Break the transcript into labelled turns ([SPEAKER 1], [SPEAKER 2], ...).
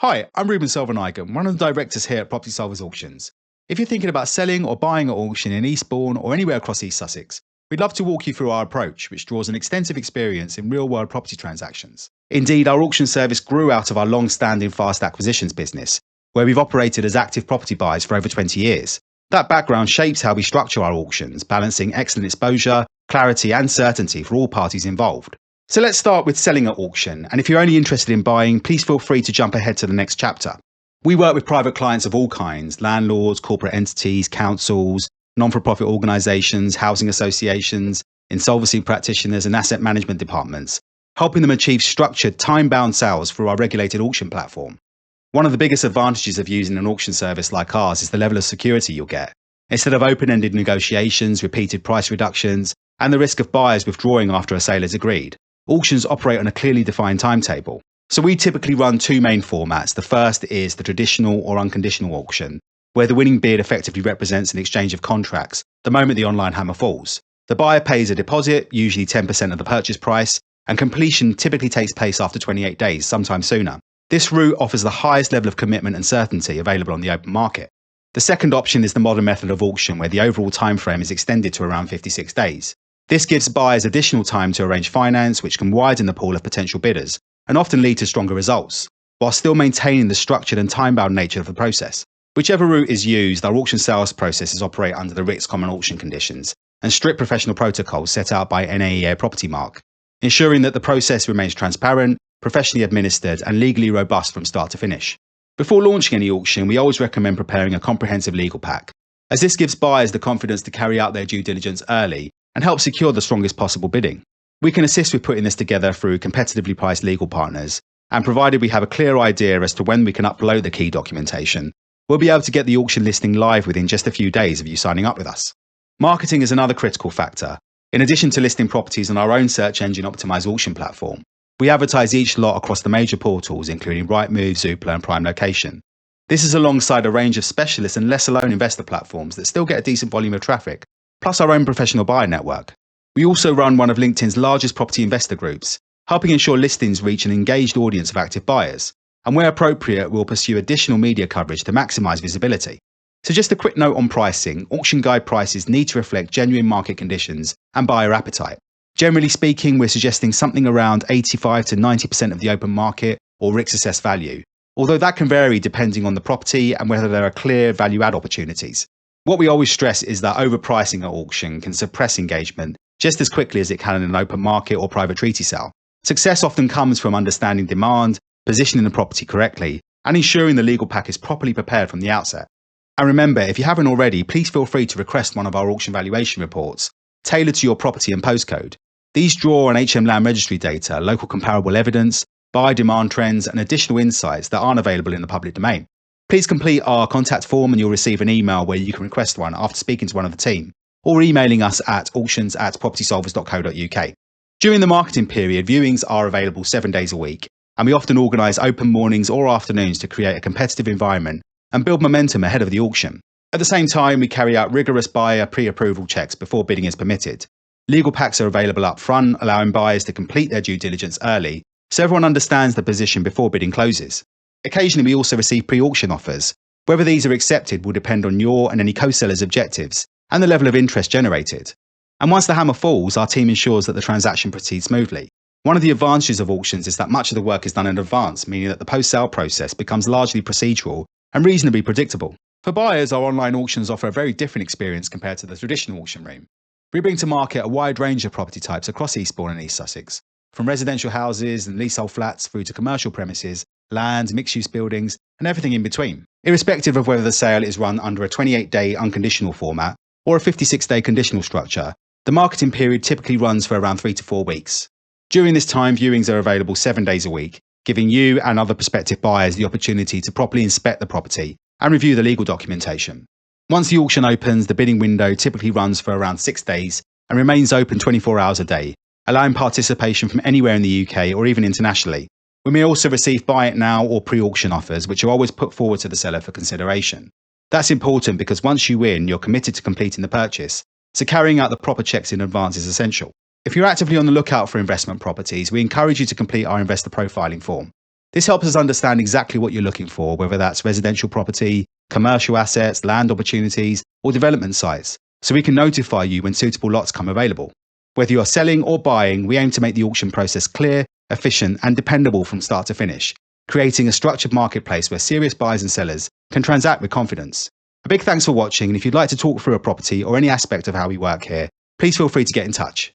[SPEAKER 1] Hi, I'm Ruban Selvanayagam, one of the directors here at Property Solvers Auctions. If you're thinking about selling or buying at auction in Eastbourne or anywhere across East Sussex, we'd love to walk you through our approach, which draws an extensive experience in real-world property transactions. Indeed, our auction service grew out of our long-standing fast acquisitions business, where we've operated as active property buyers for over 20 years. That background shapes how we structure our auctions, balancing excellent exposure, clarity and certainty for all parties involved. So let's start with selling at auction, and if you're only interested in buying, please feel free to jump ahead to the next chapter. We work with private clients of all kinds: landlords, corporate entities, councils, non-for-profit organisations, housing associations, insolvency practitioners and asset management departments, helping them achieve structured, time-bound sales through our regulated auction platform. One of the biggest advantages of using an auction service like ours is the level of security you'll get. Instead of open-ended negotiations, repeated price reductions, and the risk of buyers withdrawing after a sale is agreed, auctions operate on a clearly defined timetable. So we typically run two main formats. The first is the traditional or unconditional auction, where the winning bid effectively represents an exchange of contracts the moment the online hammer falls. The buyer pays a deposit, usually 10% of the purchase price, and completion typically takes place after 28 days, sometimes sooner. This route offers the highest level of commitment and certainty available on the open market. The second option is the modern method of auction, where the overall timeframe is extended to around 56 days. This gives buyers additional time to arrange finance, which can widen the pool of potential bidders and often lead to stronger results, while still maintaining the structured and time-bound nature of the process. Whichever route is used, our auction sales processes operate under the RICS Common Auction Conditions and strict professional protocols set out by NAEA Property Mark, ensuring that the process remains transparent, professionally administered and legally robust from start to finish. Before launching any auction, we always recommend preparing a comprehensive legal pack, as this gives buyers the confidence to carry out their due diligence early and help secure the strongest possible bidding. We can assist with putting this together through competitively priced legal partners, and provided we have a clear idea as to when we can upload the key documentation, we'll be able to get the auction listing live within just a few days of you signing up with us. Marketing is another critical factor. In addition to listing properties on our own search engine optimized auction platform, we advertise each lot across the major portals including Rightmove, Zoopla and Prime Location. This is alongside a range of specialist and lesser-known investor platforms that still get a decent volume of traffic, plus our own professional buyer network. We also run one of LinkedIn's largest property investor groups, helping ensure listings reach an engaged audience of active buyers, and where appropriate, we'll pursue additional media coverage to maximise visibility. So just a quick note on pricing: auction guide prices need to reflect genuine market conditions and buyer appetite. Generally speaking, we're suggesting something around 85 to 90% of the open market or RICS assessed value, although that can vary depending on the property and whether there are clear value-add opportunities. What we always stress is that overpricing at auction can suppress engagement just as quickly as it can in an open market or private treaty sale. Success often comes from understanding demand, positioning the property correctly, and ensuring the legal pack is properly prepared from the outset. And remember, if you haven't already, please feel free to request one of our auction valuation reports tailored to your property and postcode. These draw on HM Land Registry data, local comparable evidence, buyer demand trends, and additional insights that aren't available in the public domain. Please complete our contact form and you'll receive an email where you can request one after speaking to one of the team, or emailing us at auctions@propertysolvers.co.uk. During the marketing period, viewings are available 7 days a week, and we often organise open mornings or afternoons to create a competitive environment and build momentum ahead of the auction. At the same time, we carry out rigorous buyer pre-approval checks before bidding is permitted. Legal packs are available up front, allowing buyers to complete their due diligence early, so everyone understands the position before bidding closes. Occasionally, we also receive pre-auction offers. Whether these are accepted will depend on your and any co-seller's objectives and the level of interest generated. And once the hammer falls, our team ensures that the transaction proceeds smoothly. One of the advantages of auctions is that much of the work is done in advance, meaning that the post-sale process becomes largely procedural and reasonably predictable. For buyers, our online auctions offer a very different experience compared to the traditional auction room. We bring to market a wide range of property types across Eastbourne and East Sussex, from residential houses and leasehold flats through to commercial premises, land, mixed-use buildings, and everything in between. Irrespective of whether the sale is run under a 28-day unconditional format or a 56-day conditional structure, the marketing period typically runs for around 3 to 4 weeks. During this time, viewings are available 7 days a week, giving you and other prospective buyers the opportunity to properly inspect the property and review the legal documentation. Once the auction opens, the bidding window typically runs for around 6 days and remains open 24 hours a day, allowing participation from anywhere in the UK or even internationally. We may also receive buy it now or pre-auction offers, which are always put forward to the seller for consideration. That's important because once you win, you're committed to completing the purchase, so carrying out the proper checks in advance is essential. If you're actively on the lookout for investment properties, we encourage you to complete our investor profiling form. This helps us understand exactly what you're looking for, whether that's residential property, commercial assets, land opportunities, or development sites, so we can notify you when suitable lots come available. Whether you're selling or buying, we aim to make the auction process clear, efficient, and dependable from start to finish, creating a structured marketplace where serious buyers and sellers can transact with confidence. A big thanks for watching, and if you'd like to talk through a property or any aspect of how we work here, please feel free to get in touch.